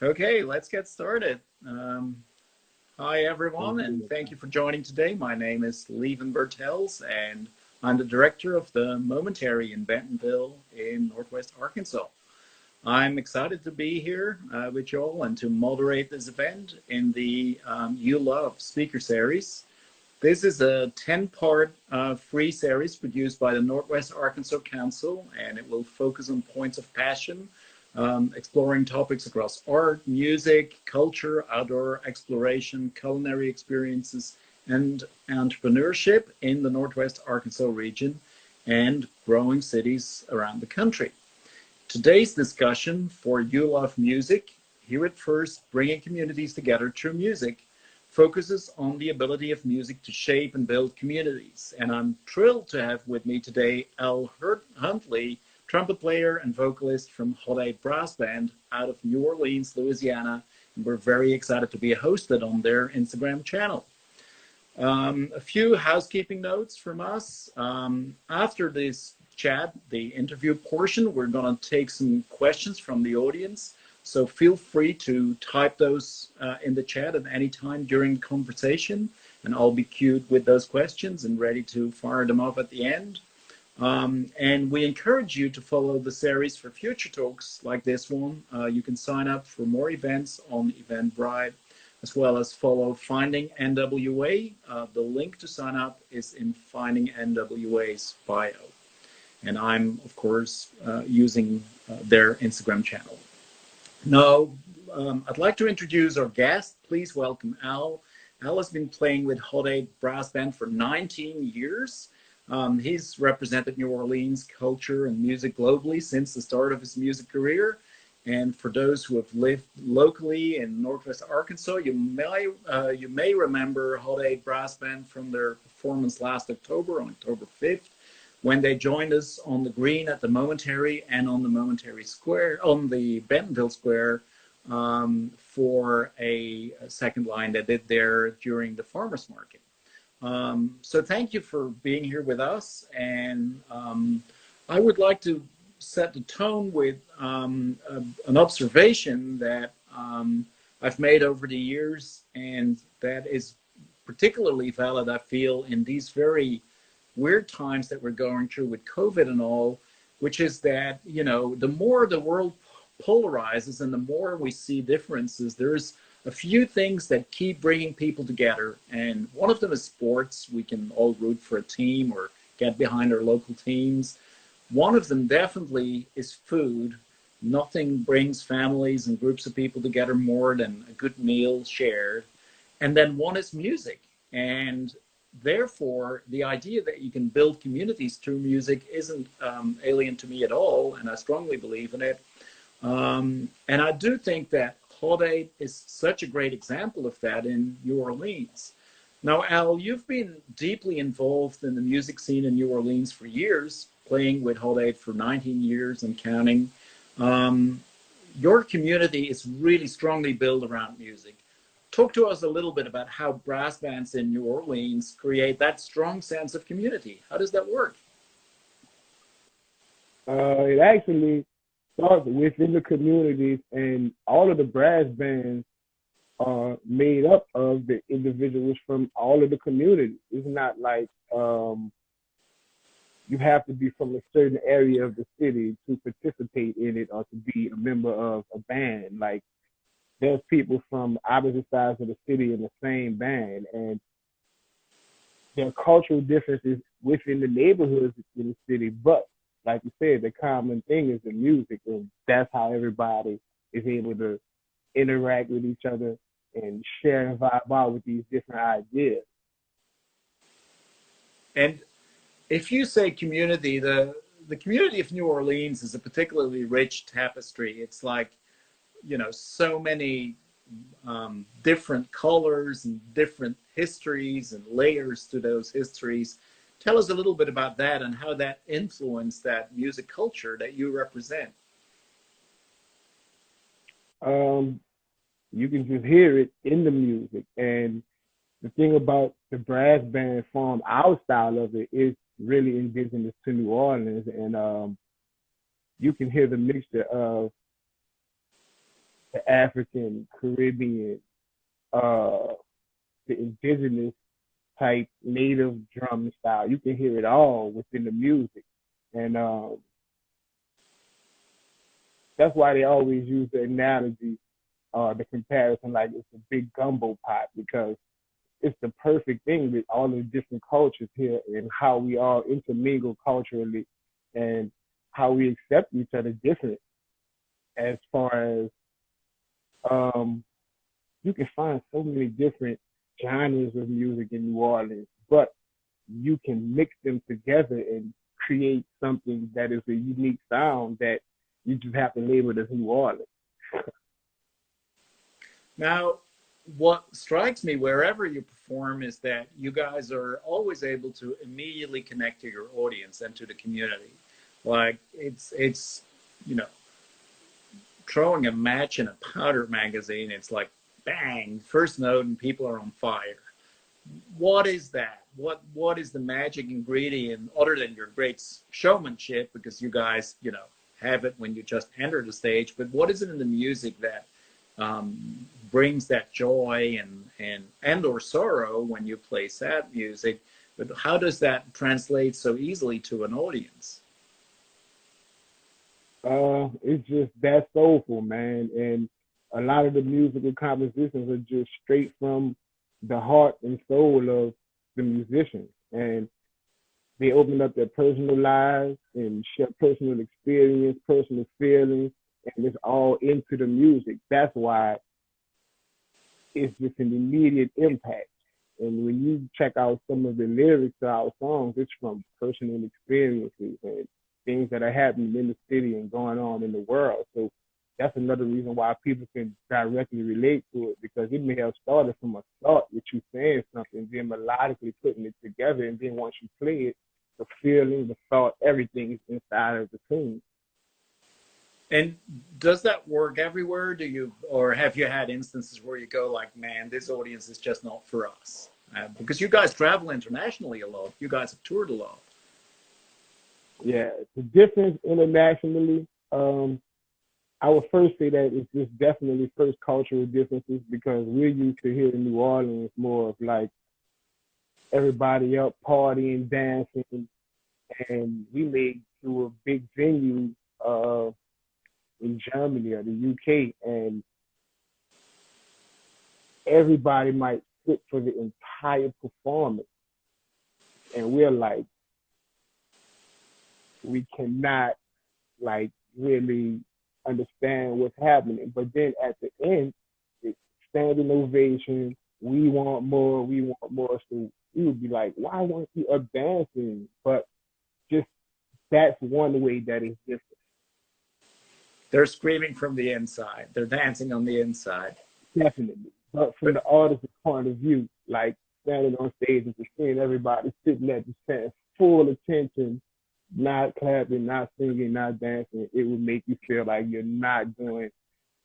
Okay, let's get started. Hi, everyone, and thank you for joining today. My name is Lieven Bertels, and I'm the director of the Momentary in Bentonville in Northwest Arkansas. I'm excited to be here with you all and to moderate this event in the You Love speaker series. This is a 10-part free series produced by the Northwest Arkansas Council, and it will focus on points of passion, exploring topics across art, music, culture, outdoor exploration, culinary experiences, and entrepreneurship in the Northwest Arkansas region and growing cities around the country. Today's discussion for You Love Music, here at First, bringing communities together through music, focuses on the ability of music to shape and build communities. And I'm thrilled to have with me today Al Huntley, trumpet player and vocalist from Hot Brass Band out of New Orleans, Louisiana. And we're very excited to be hosted on their Instagram channel. A few housekeeping notes from us. After this chat, the interview portion, we're going to take some questions from the audience. So feel free to type those in the chat at any time during the conversation, and I'll be queued with those questions and ready to fire them off at the end. And we encourage you to follow the series for future talks like this one. You can sign up for more events on Eventbrite, as well as follow Finding NWA. The link to sign up is in Finding NWA's bio. And I'm, of course, using their Instagram channel. Now, I'd like to introduce our guest. Please welcome Al. Al has been playing with Hot Brass Band for 19 years. He's represented New Orleans culture and music globally since the start of his music career. And for those who have lived locally in Northwest Arkansas, you may remember Hot Brass Band from their performance last October, on October 5th, when they joined us on the green at the Momentary and on the Momentary Square, on the Bentonville Square, for a second line they did there during the farmers market. So thank you for being here with us. And I would like to set the tone with an observation that I've made over the years, and that is particularly valid, I feel, in these very weird times that we're going through with COVID and all, which is that, you know, the more the world polarizes and the more we see differences, there's a few things that keep bringing people together. And one of them is sports. We can all root for a team or get behind our local teams. One of them definitely is food. Nothing brings families and groups of people together more than a good meal shared. And then one is music. And therefore, the idea that you can build communities through music isn't alien to me at all, and I strongly believe in it. And I do think that Hot is such a great example of that in New Orleans. Now, Al, you've been deeply involved in the music scene in New Orleans for years, playing with Hot for 19 years and counting. Your community is really strongly built around music. Talk to us a little bit about how brass bands in New Orleans create that strong sense of community. How does that work? It actually starts within the communities, and all of the brass bands are made up of the individuals from all of the communities. It's not like you have to be from a certain area of the city to participate in it or to be a member of a band. Like, there's people from opposite sides of the city in the same band, and there are cultural differences within the neighborhoods in the city. But like you said, the common thing is the music, and that's how everybody is able to interact with each other and share and vibe out with these different ideas. And if you say community, the community of New Orleans is a particularly rich tapestry. It's like, you know, so many different colors and different histories and layers to those histories. Tell us a little bit about that and how that influenced that music culture that you represent. You can just hear it in the music. And the thing about the brass band form, our style of it is really indigenous to New Orleans. And you can hear the mixture of the African, Caribbean, uh, the indigenous type native drum style. You can hear it all within the music. And that's why they always use the analogy, the comparison, like it's a big gumbo pot, because it's the perfect thing with all the different cultures here and how we all intermingle culturally and how we accept each other different. As far as um, you can find so many different genres of music in New Orleans, but you can mix them together and create something that is a unique sound that you just have to label it as New Orleans. Now, what strikes me wherever you perform is that you guys are always able to immediately connect to your audience and to the community. Like it's you know throwing a match in a powder magazine. It's like bang, first note, and people are on fire. What is that? What is the magic ingredient other than your great showmanship? Because you guys, have it when you just enter the stage. But what is it in the music that brings that joy and or sorrow when you play sad music? But how does that translate so easily to an audience? It's just that soulful, man. And a lot of the musical compositions are just straight from the heart and soul of the musician. And they open up their personal lives and share personal experience, personal feelings, and it's all into the music. That's why it's just an immediate impact. And when you check out some of the lyrics to our songs, it's from personal experiences and things that are happening in the city and going on in the world. So that's another reason why people can directly relate to it, because it may have started from a thought with you saying something, then melodically putting it together, and then once you play it, the feeling, the thought, everything is inside of the tune. And does that work everywhere? Do you, or have you had instances where you go like, man, this audience is just not for us? Because you guys travel internationally a lot. You guys have toured a lot. Yeah, the difference internationally, I would first say that it's just definitely first cultural differences, because we're used to here in New Orleans more of like everybody up partying, dancing, and we may do a big venue in Germany or the UK, and everybody might sit for the entire performance, and we're like, we cannot like really understand what's happening. But then at the end, it's standing ovation. We want more. We want more. So we would be like, why weren't you up dancing? But just that's one way that is different. They're screaming from the inside. They're dancing on the inside. Definitely. But from But the artist's point of view, like standing on stage and just seeing everybody sitting at the stand, full attention, not clapping, not singing, not dancing, it would make you feel like you're not doing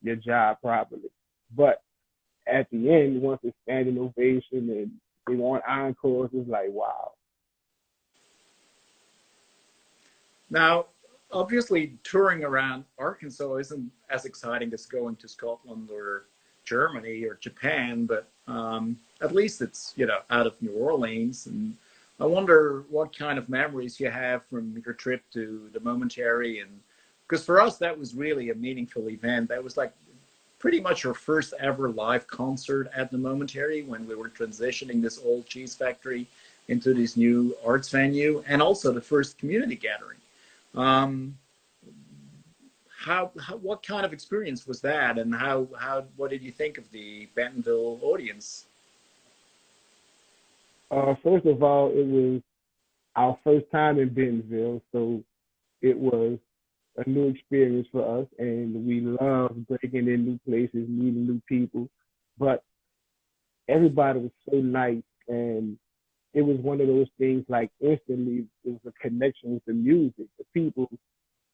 your job properly. But at the end, once it's standing ovation and they want encores, it's like, wow. now, obviously, touring around Arkansas isn't as exciting as going to Scotland or Germany or Japan, but at least it's out of New Orleans. And I wonder what kind of memories you have from your trip to the Momentary, and because for us that was really a meaningful event. That was like pretty much our first ever live concert at the Momentary when we were transitioning this old cheese factory into this new arts venue, and also the first community gathering. Um, what kind of experience was that, and what did you think of the Bentonville audience? First of all, it was our first time in Bentonville, so it was a new experience for us, and we love breaking in new places, meeting new people. But everybody was so nice, and it was one of those things like instantly there was a connection with the music. The people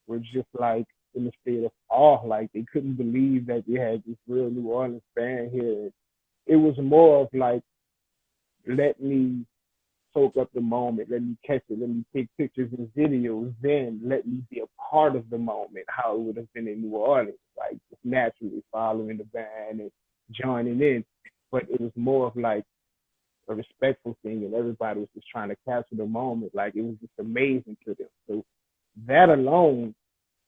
were just like in a state of awe, like they couldn't believe that they had this real New Orleans band here. It was more of like, let me soak up the moment, let me catch it, let me take pictures and videos, then let me be a part of the moment, how it would have been in New Orleans, like just naturally following the band and joining in. But it was more of like a respectful thing, and everybody was just trying to capture the moment. Like it was just amazing to them. So that alone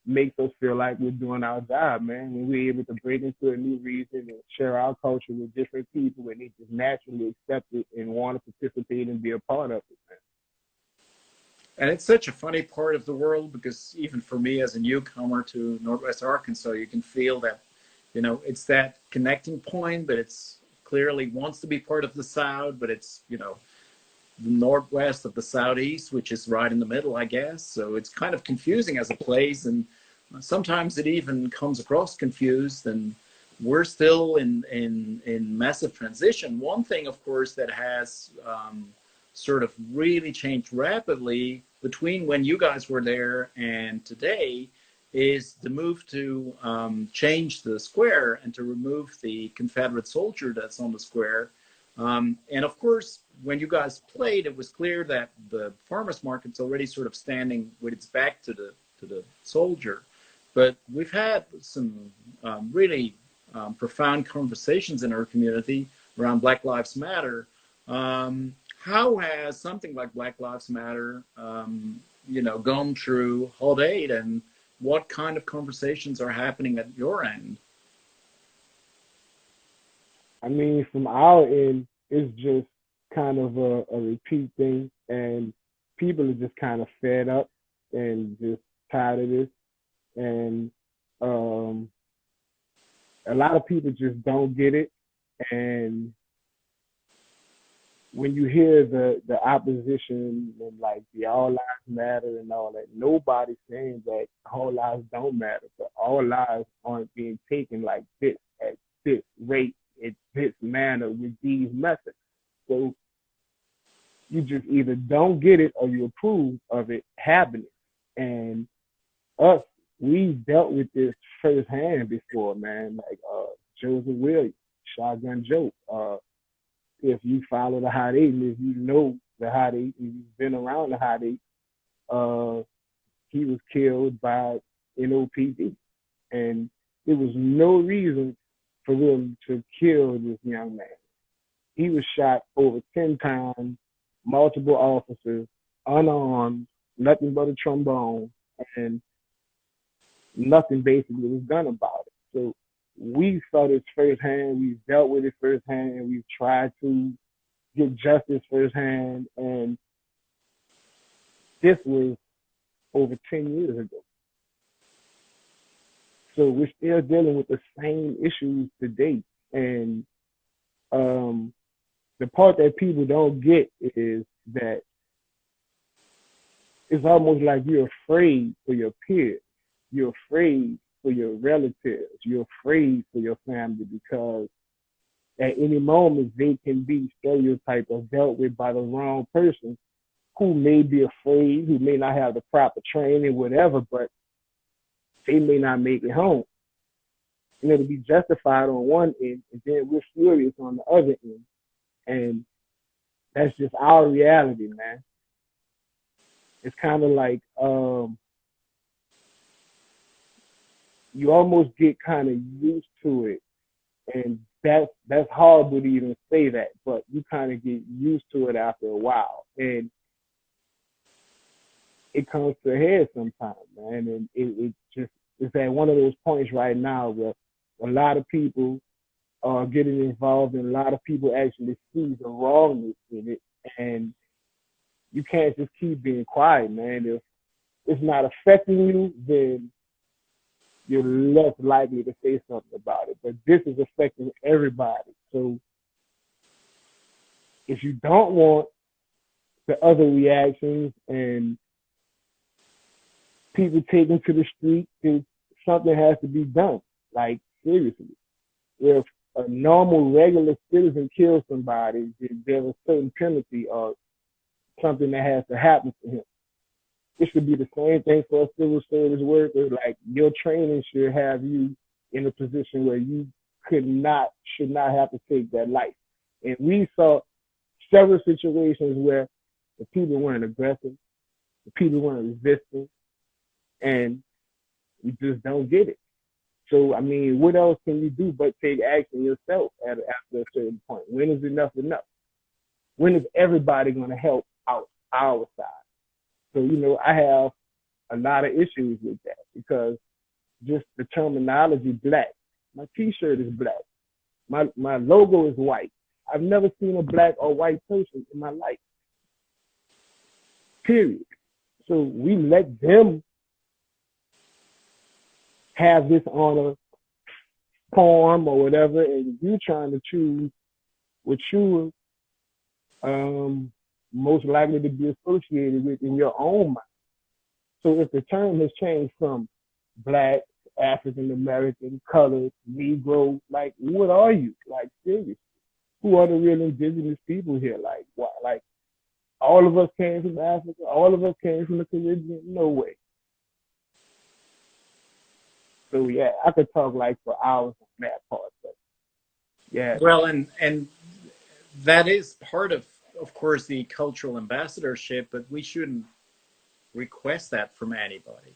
makes us feel like we're doing our job, man. When we're able to break into a new region and share our culture with different people, and they just naturally accept it and want to participate and be a part of it, man. And it's such a funny part of the world because even for me as a newcomer to Northwest Arkansas, you can feel that, it's that connecting point, but it's clearly wants to be part of the South, but it's, the Northwest of the Southeast, which is right in the middle, I guess. So it's kind of confusing as a place. And sometimes it even comes across confused, and we're still in massive transition. One thing, of course, that has sort of really changed rapidly between when you guys were there and today is the move to change the square and to remove the Confederate soldier that's on the square. And of course, when you guys played, it was clear that the farmers market's already sort of standing with its back to the soldier. But we've had some really profound conversations in our community around Black Lives Matter. How has something like Black Lives Matter, gone through Hot 8, and what kind of conversations are happening at your end? I mean, from our end, it's just kind of a repeat thing, and people are just kind of fed up and just tired of this. And um, a lot of people just don't get it. And when you hear the opposition and like the all lives matter and all that, nobody's saying that all lives don't matter, but all lives aren't being taken like this at this rate, in this manner, with these methods. So you just either don't get it or you approve of it happening. And us, we've dealt with this firsthand before, man. Like Joseph Williams, Shotgun Joe. If you follow the Hot 8, and if you know the Hot 8, and you've been around the Hot 8, he was killed by NOPD. And there was no reason for them to kill this young man. He was shot over 10 times, multiple officers, unarmed, nothing but a trombone, and nothing basically was done about it. So we saw this firsthand. We've dealt with it firsthand. We've tried to get justice firsthand. And this was over 10 years ago. So we're still dealing with the same issues today. And the part that people don't get is that it's almost like you're afraid for your peers. You're afraid for your relatives. You're afraid for your family because at any moment they can be stereotyped or dealt with by the wrong person who may be afraid, who may not have the proper training, whatever, but they may not make it home. And it'll be justified on one end, and then we're furious on the other end. And that's just our reality, man. It's kind of like you almost get kind of used to it, and that's horrible to even say that, but you kind of get used to it after a while, and it comes to a head sometimes, man. And it just it's at one of those points right now where a lot of people are getting involved, and a lot of people actually see the wrongness in it, and you can't just keep being quiet, man. If it's not affecting you, then you're less likely to say something about it. But this is affecting everybody. So if you don't want the other reactions and people taken to the street, then something has to be done. Like, seriously. If a normal, regular citizen kills somebody, there's a certain penalty or something that has to happen to him. It should be the same thing for a civil service worker. Like, your training should have you in a position where you should not have to take that life. And we saw several situations where The people weren't aggressive. The people weren't resistant, and we just don't get it. So, I mean, what else can you do but take action yourself after a certain point? When is enough enough? When is everybody going to help out our side? So, you know, I have a lot of issues with that because just the terminology black. My T-shirt is black. My logo is white. I've never seen a black or white person in my life. Period. So we let them have this on a form or whatever, and you trying to choose what you most likely to be associated with in your own mind. So if the term has changed from black, African American, colored, Negro, like what are you? Like seriously, who are the real indigenous people here? Like what? Like all of us came from Africa, all of us came from the Caribbean? No way. So yeah, I could talk like for hours on that part, but yeah. Well, and that is part of course, the cultural ambassadorship, but we shouldn't request that from anybody.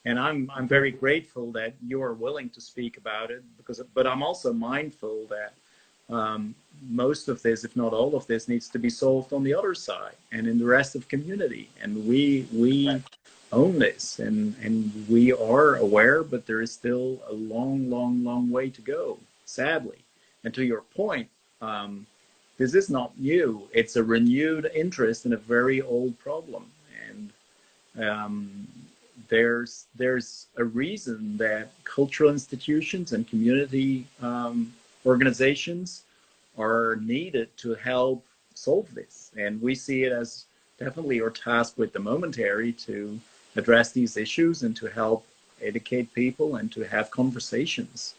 And I'm very grateful that you're willing to speak about it but I'm also mindful that most of this, if not all of this, needs to be solved on the other side and in the rest of community. And we own this, and we are aware, but there is still a long way to go, sadly. And to your point, this is not new. It's a renewed interest in a very old problem. And there's a reason that cultural institutions and community organizations are needed to help solve this. And we see it as definitely our task with the Momentary to address these issues and to help educate people and to have conversations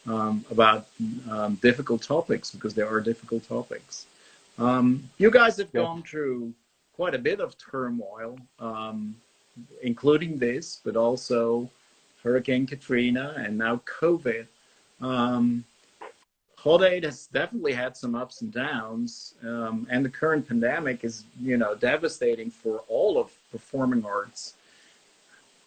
about difficult topics, because there are difficult topics. You guys have gone through quite a bit of turmoil, including this, but also Hurricane Katrina and now COVID. Hot 8 has definitely had some ups and downs, and the current pandemic is, you know, devastating for all of performing arts.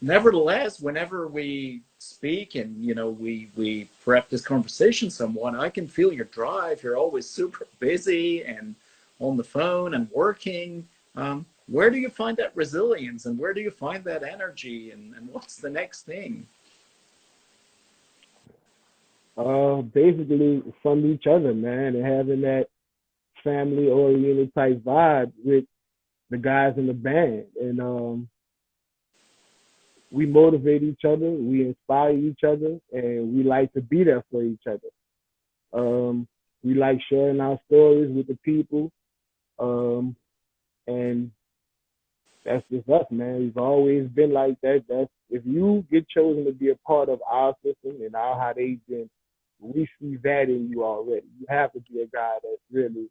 Nevertheless, whenever we speak and, you know, we prep this conversation somewhat, I can feel your drive. You're always super busy and on the phone and working. Where do you find that resilience, and where do you find that energy, and what's the next thing? Basically from each other, man, and having that family oriented type vibe with the guys in the band. And we motivate each other, we inspire each other, and we like to be there for each other. We like sharing our stories with the people. And that's just us, man. We've always been like that. That's if you get chosen to be a part of our system and our Hot 8, then we see that in you already. You have to be a guy that's really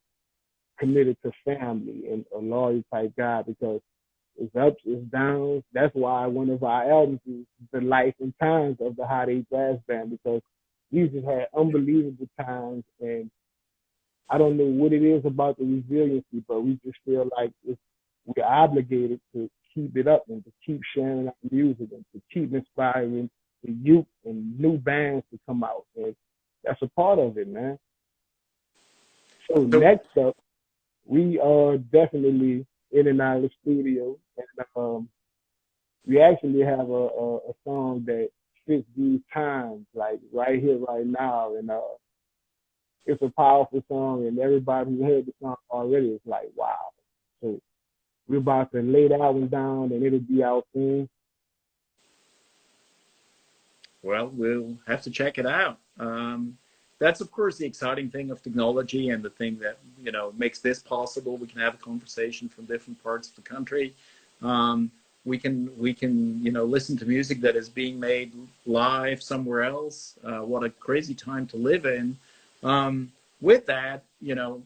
committed to family and a loyal type guy, because it's ups, it's downs. That's why one of our albums is The Life and Times of the Hot 8 Brass Band, because we just had unbelievable times, and I don't know what it is about the resiliency, but we just feel like we're obligated to keep it up and to keep sharing our music and to keep inspiring the youth and new bands to come out. And that's a part of it, man. So next up, we are definitely in and out of the studio, and we actually have a song that fits these times, like right here, right now, and it's a powerful song, and everybody who heard the song already is like, wow. So we're about to lay that one down, and it'll be out soon. Well, we'll have to check it out. That's, of course, the exciting thing of technology, and the thing that, you know, makes this possible. We can have a conversation from different parts of the country. We can, you know, listen to music that is being made live somewhere else. What a crazy time to live in. With that, you know,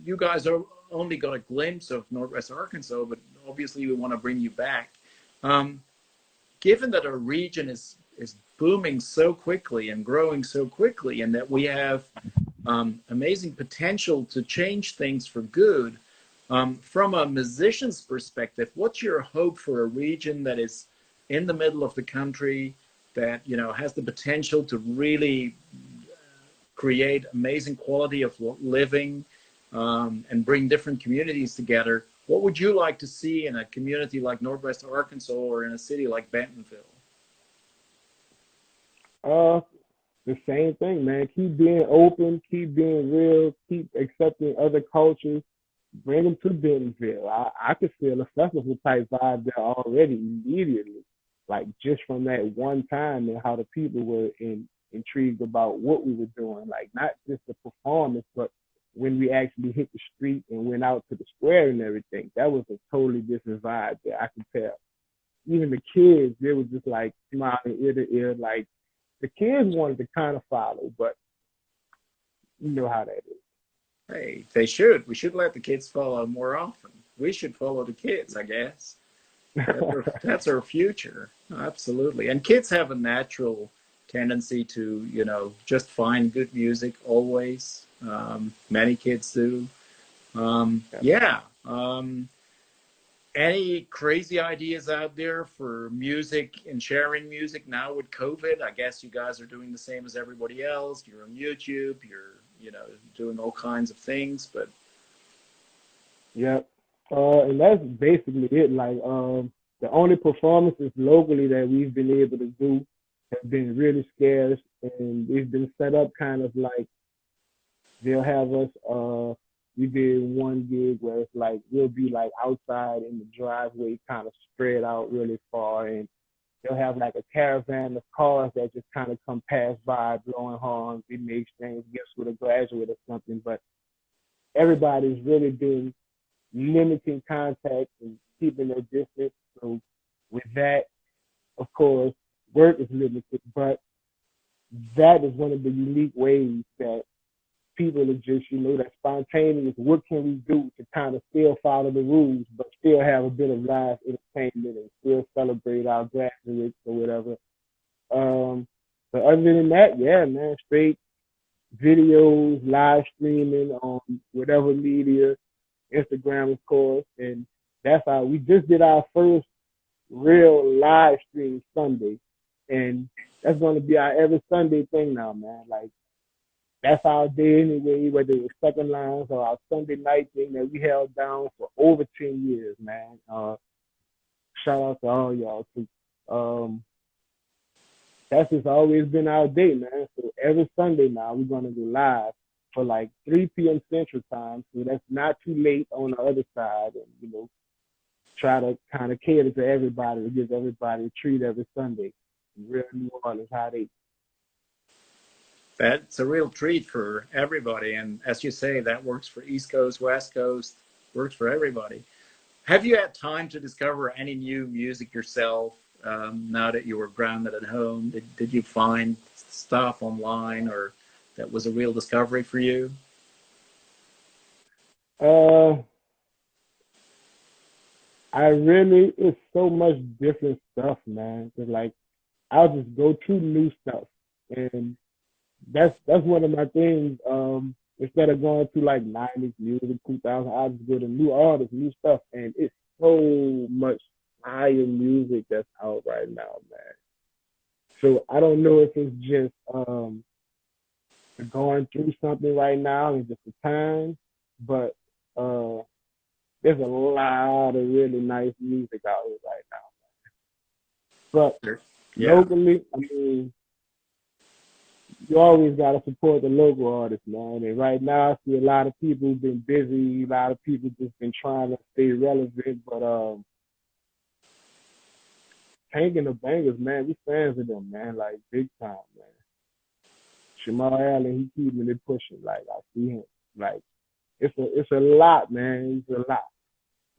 you guys are only got a glimpse of Northwest Arkansas, but obviously we want to bring you back. Given that our region is booming so quickly and growing so quickly, and that we have amazing potential to change things for good, From a musician's perspective, what's your hope for a region that is in the middle of the country that, you know, has the potential to really create amazing quality of living, and bring different communities together? What would you like to see in a community like Northwest Arkansas or in a city like Bentonville? Uh, the same thing, man. Keep being open, keep being real, keep accepting other cultures. Bring them to Bentonville. I could feel a festival type vibe there already immediately, like just from that one time and how the people were intrigued about what we were doing. Like not just the performance, but when we actually hit the street and went out to the square and everything, that was a totally different vibe that I could tell. Even the kids, they were just like smiling ear to ear. Like the kids wanted to kind of follow, but you know how that is. Hey, they should. We should let the kids follow more often. We should follow the kids, I guess. That's our future. Absolutely. And kids have a natural tendency to, you know, just find good music always. Many kids do. Yeah. Any crazy ideas out there for music and sharing music now with COVID? I guess you guys are doing the same as everybody else. You're on YouTube, you're, you know, doing all kinds of things, but Yep. And that's basically it. Like, the only performances locally that we've been able to do have been really scarce, and we've been set up kind of like they'll have us. We did one gig where it's like we'll be like outside in the driveway, kind of spread out really far, and they'll have like a caravan of cars that just kind of come pass by, blowing horns. We may exchange gifts with a graduate or something, but everybody's really been limiting contact and keeping their distance. So with that, of course, work is limited, but that is one of the unique ways that people are just, you know, that spontaneous. What can we do to kind of still follow the rules, but still have a bit of live entertainment and still celebrate our graduates or whatever. But other than that, yeah, man, straight videos, live streaming on whatever media, Instagram, of course, and that's how we just did our first real live stream Sunday, and that's going to be our every Sunday thing now, man. Like that's our day anyway, whether it was second lines or our Sunday night thing that we held down for over 10 years, man. Shout out to all y'all too. Um, that's just always been our day, man. So every Sunday now we're gonna go live for like 3 p.m. Central Time, so that's not too late on the other side, and you know, try to kind of cater to everybody to give everybody a treat every Sunday. Real New Orleans, how they. that's a real treat for everybody. And as you say, that works for East Coast, West Coast, works for everybody. Have you had time to discover any new music yourself, now that you were grounded at home? Did you find stuff online or that was a real discovery for you? Uh, I really, it's so much different stuff, man. Cause like I'll just go to new stuff, and that's one of my things. Instead of going to like 90s music, 2000, I just go to new artists, new stuff, and it's so much higher music that's out right now, man. So I don't know if it's just going through something right now and just the time, but uh, there's a lot of really nice music out here right now. But Sure. Yeah. locally, I mean, you always got to support the local artists, man. And right now, I see a lot of people who've been busy. A lot of people just been trying to stay relevant. But Tank and the Bangers, man, we fans of them, man, like big time, man. Jamal Allen, he keeping it pushing. Like I see him. Like it's a lot, man. It's a lot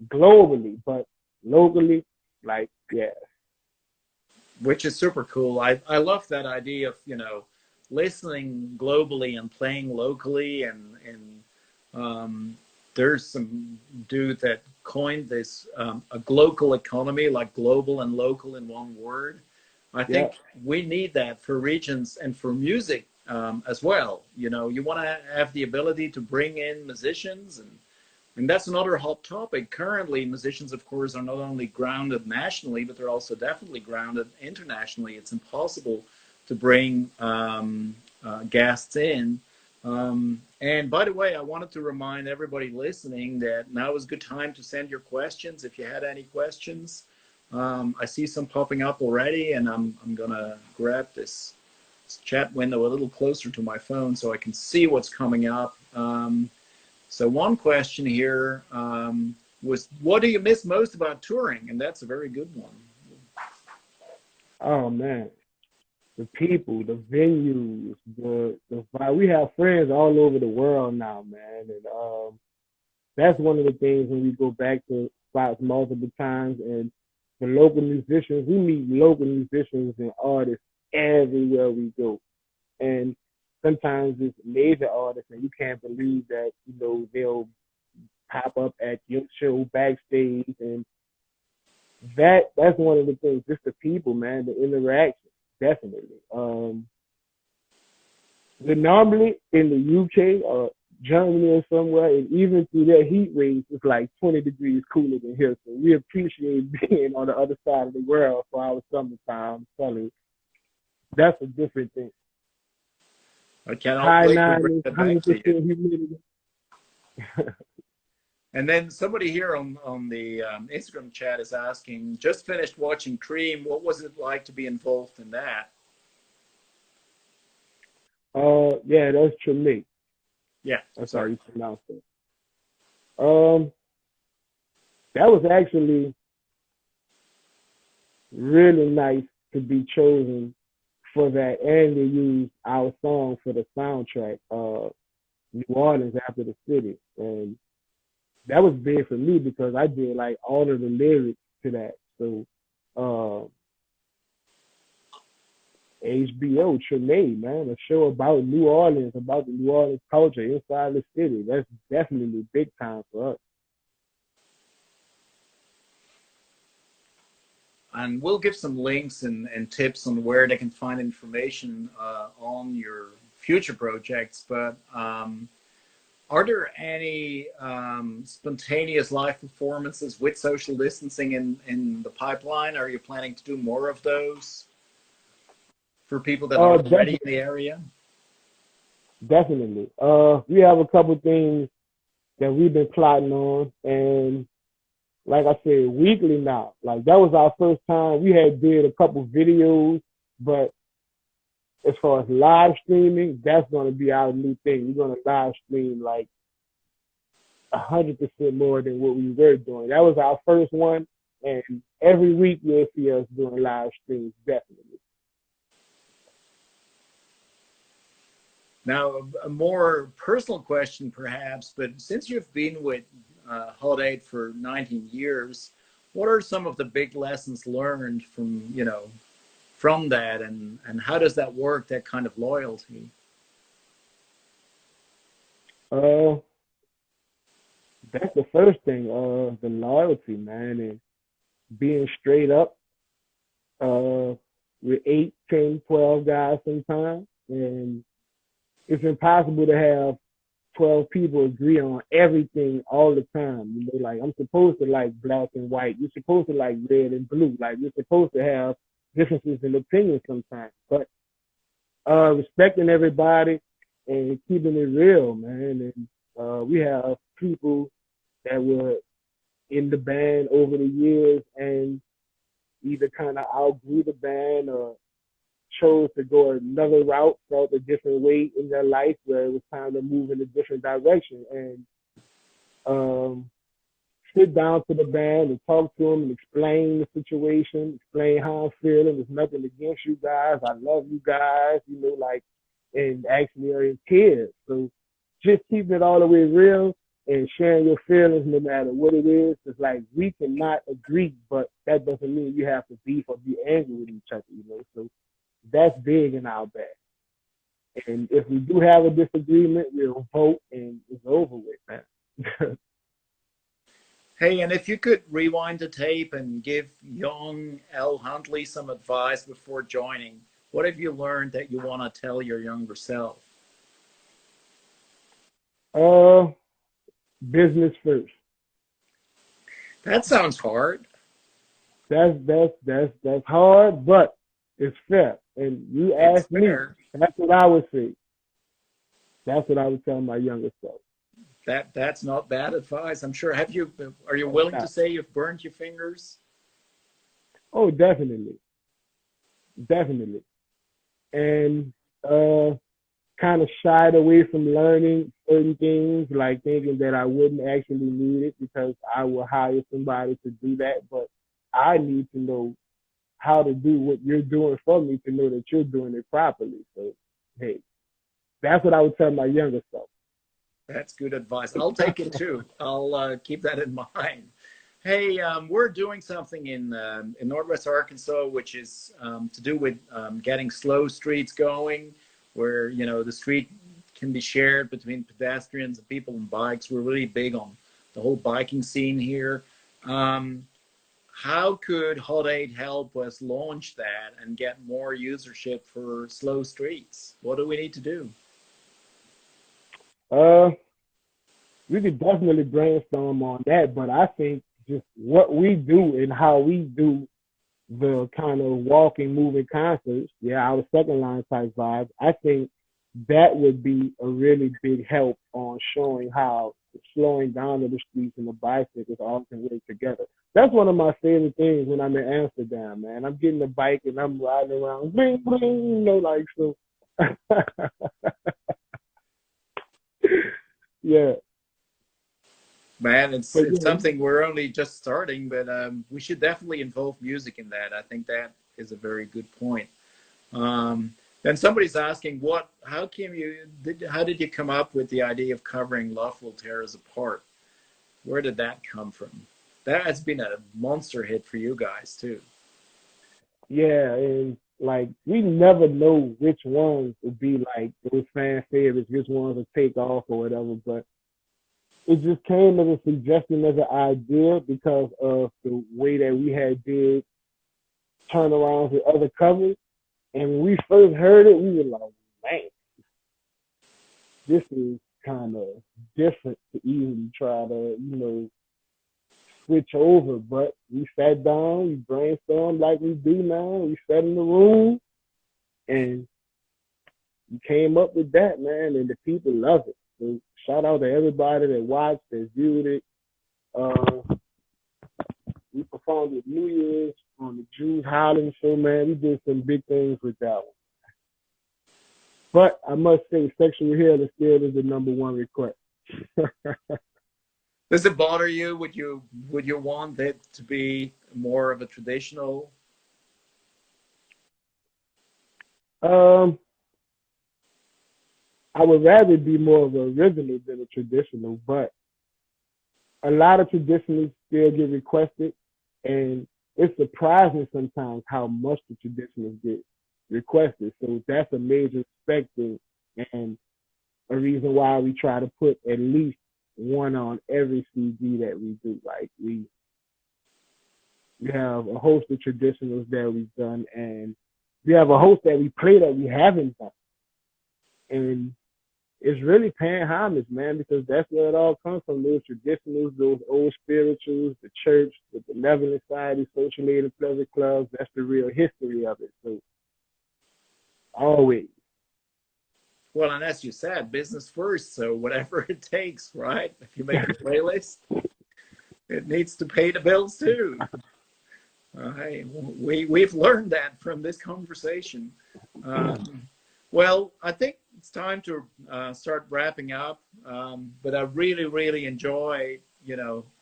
globally, but locally, like yeah, Which is super cool. I love that idea of, you know, listening globally and playing locally. And there's some dude that coined this, a global economy, like global and local in one word. I yeah, think we need that for regions and for music, as well. You know, you want to have the ability to bring in musicians and And that's another hot topic. Currently, musicians, of course, are not only grounded nationally, but they're also definitely grounded internationally. It's impossible to bring guests in. And by the way, I wanted to remind everybody listening that now is a good time to send your questions. If you had any questions, I see some popping up already, and I'm going to grab this chat window a little closer to my phone so I can see what's coming up. So one question here was, what do you miss most about touring? And that's a very good one. Oh man, the people, the venues, we have friends all over the world now, man, and that's one of the things when we go back to spots multiple times and the local musicians, we meet local musicians and artists everywhere we go. And sometimes it's major artists and you can't believe that, they'll pop up at your show backstage and that's one of the things, just the people, man, the interaction, definitely. We're normally in the UK or Germany or somewhere, and even through their heat waves, it's like 20 degrees cooler than here. So we appreciate being on the other side of the world for our summertime. Telling that's a different thing. I cannot High wait to bring 90s, that back 100% to you. humidity. And then somebody here on the Instagram chat is asking, just finished watching Cream. What was it like to be involved in that? Yeah, that's Treme. Yeah, That's how sorry. you pronounce it. Um, that was actually really nice to be chosen for that and to use our song for the soundtrack, New Orleans after the city. And that was big for me because I did like all of the lyrics to that. So HBO, Treme, man, a show about New Orleans, about the New Orleans culture inside the city. That's definitely big time for us. And we'll give some links and tips on where they can find information on your future projects. But are there any spontaneous live performances with social distancing in the pipeline? Are you planning to do more of those for people that are already in the area? Definitely. We have a couple things that we've been plotting on, and like I said, weekly now. Like that was our first time. We had did a couple videos, but as far as live streaming, that's gonna be our new thing. We're gonna live stream like 100% more than what we were doing. That was our first one, and every week you'll see us doing live streams, definitely. Now, a more personal question, perhaps, but since you've been with Hot 8 for 19 years, what are some of the big lessons learned from that, and how does that work? That kind of loyalty. Uh, that's the first thing. The loyalty, man, and being straight up. We're 8, 10, 12 guys sometimes, and it's impossible to have 12 people agree on everything all the time. Like I'm supposed to like black and white. You're supposed to like red and blue. Like you're supposed to have differences in opinions sometimes. But respecting everybody and keeping it real, man. And we have people that were in the band over the years and either kind of outgrew the band or chose to go another route, felt a different way in their life where it was time to move in a different direction. And um, sit down to the band and talk to them and explain the situation, explain how I'm feeling. There's nothing against you guys. I love you guys, like, and actually are in tears. So just keeping it all the way real and sharing your feelings no matter what it is. It's like we cannot agree, but that doesn't mean you have to beef or be angry with each other. So that's big in our bag. And if we do have a disagreement, we'll vote and it's over with, man. Hey, and if you could rewind the tape and give young L. Huntley some advice before joining, what have you learned that you want to tell your younger self? uh, Business first. That sounds hard. That's hard, but it's fair. And you It's ask me, fair. that's what I would say. That's what I would tell my younger self. That's not bad advice. I'm sure. Are you It's willing to not. say you've burned your fingers? Oh, definitely, definitely. And uh, kind of shied away from learning certain things, like thinking that I wouldn't actually need it because I will hire somebody to do that. But I need to know how to do what you're doing for me to know that you're doing it properly. So, hey, that's what I would tell my younger self. That's good advice. I'll take it too. I'll keep that in mind. Hey, we're doing something in Northwest Arkansas, which is to do with getting slow streets going, where the street can be shared between pedestrians and people on bikes. We're really big on the whole biking scene here. Um, how could Hot 8 help us launch that and get more usership for slow streets? What do we need to do? Uh, we could definitely brainstorm on that, but I think just what we do and how we do the kind of walking, moving concerts, yeah, our second line type vibes, I think that would be a really big help on showing how slowing down of the streets and the bicycles all can work together. That's one of my favorite things when I'm in Amsterdam, man. I'm getting a bike and I'm riding around, bling bling, like so. Yeah, Man, it's but it's yeah, something we're only just starting, but we should definitely involve music in that. I think that is a very good point. Um, then somebody's asking, how did you come up with the idea of covering Love Will Tear Us Apart? Where did that come from? That has been a monster hit for you guys too. yeah, and like we never know which ones would be like those fan favorites, which ones would take off or whatever. But it just came as a suggestion, as an idea because of the way that we had did turnarounds with other covers. And when we first heard it, we were like, man, this is kind of different to even try to, switch over. But we sat down, we brainstormed like we do now. We sat in the room and we came up with that, man. And the people love it. So shout out to everybody that watched, that viewed it. Uh, we performed at New Year's on the Jews Highland show, man. We did some big things with that one. But I must say, sexual healing still is the number one request. Does it bother you? Would you want it to be more of a traditional? um, I would rather be more of an original than a traditional, but a lot of traditionals still get requested, and it's surprising sometimes how much the traditionals get requested. So that's a major specter and a reason why we try to put at least one on every CD that we do. Like we have a host of traditionals that we've done, and we have a host that we play that we haven't done. And it's really paying homage, man, because that's where it all comes from. Those traditionals, those old spirituals, the church, the benevolent society, social aid and pleasure clubs. That's the real history of it. So always. Well, and as you said, business first. So whatever it takes, right? If you make a playlist, it needs to pay the bills too. Hey, we've learned that from this conversation. Um, well, I think it's time to start wrapping up. But I really, really enjoy,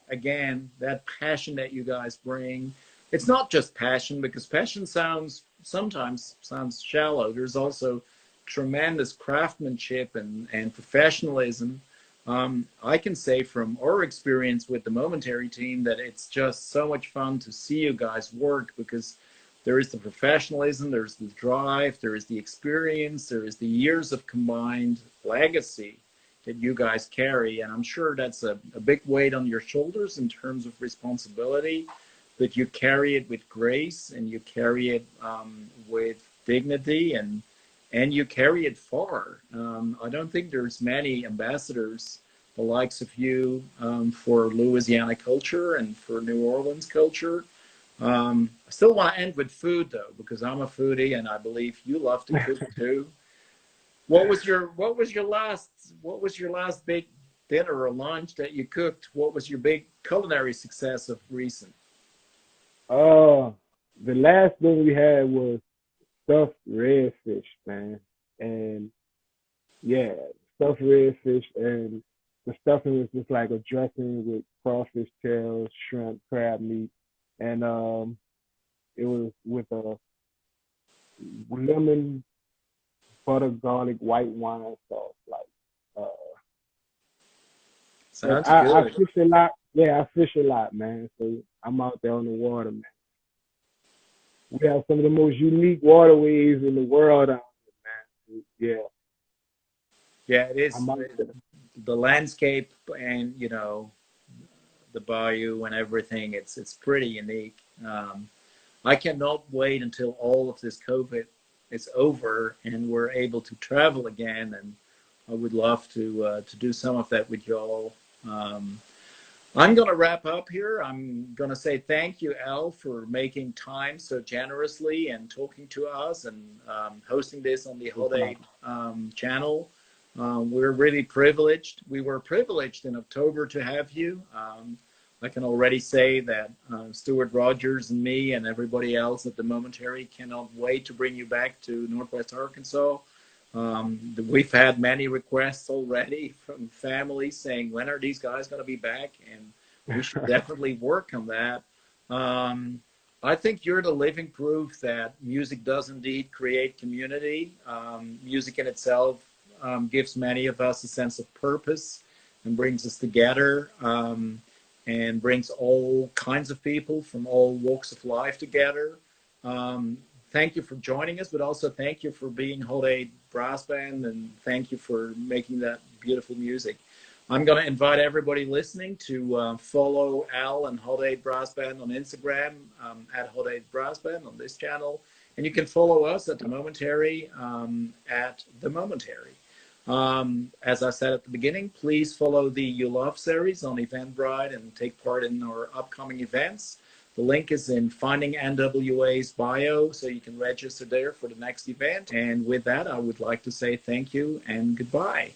again, that passion that you guys bring. It's not just passion because passion sometimes sounds shallow. There's also tremendous craftsmanship and professionalism. I can say from our experience with the Momentary team that it's just so much fun to see you guys work because there is the professionalism, there's the drive, there is the experience, there is the years of combined legacy that you guys carry. And I'm sure that's a big weight on your shoulders in terms of responsibility, but you carry it with grace and you carry it with dignity and you carry it far. I don't think there's many ambassadors the likes of you for Louisiana culture and for New Orleans culture. I still want to end with food though, because I'm a foodie and I believe you love to cook too. What was your last big dinner or lunch that you cooked? What was your big culinary success of recent? Uh, the last thing we had was stuffed redfish, man. And yeah, stuffed redfish, and the stuffing was just like a dressing with crawfish tails, shrimp, crab meat, and it was with a lemon, butter, garlic, white wine sauce. Like, and Sounds I good. fish a lot. Yeah, I fish a lot, man. So I'm out there on the water, man. We have some of the most unique waterways in the world out there, man. Yeah, Yeah, it is I'm out there. the landscape and the bayou and everything. It's pretty unique. I cannot wait until all of this COVID is over and we're able to travel again. And I would love to do some of that with y'all. Um, I'm going to wrap up here. I'm going to say thank you, Al, for making time so generously and talking to us and hosting this on the No Hot Eight problem. channel. We're really privileged. We were privileged in October to have you. I can already say that Stuart Rogers and me and everybody else at the Momentary cannot wait to bring you back to Northwest Arkansas. We've had many requests already from families saying, when are these guys going to be back? And we should definitely work on that. Um, I think you're the living proof that music does indeed create community. Music in itself gives many of us a sense of purpose and brings us together and brings all kinds of people from all walks of life together. Um, Thank you for joining us, but also thank you for being Hot Eight Brass Band, and thank you for making that beautiful music. I'm going to invite everybody listening to follow Al and Hot Eight Brass Band on Instagram at Hot Eight Brass Band on this channel, and you can follow us at the Momentary at the Momentary. As I said at the beginning, please follow the You Love series on Eventbrite and take part in our upcoming events. The link is in Finding NWA's bio, so you can register there for the next event. And with that, I would like to say thank you and goodbye.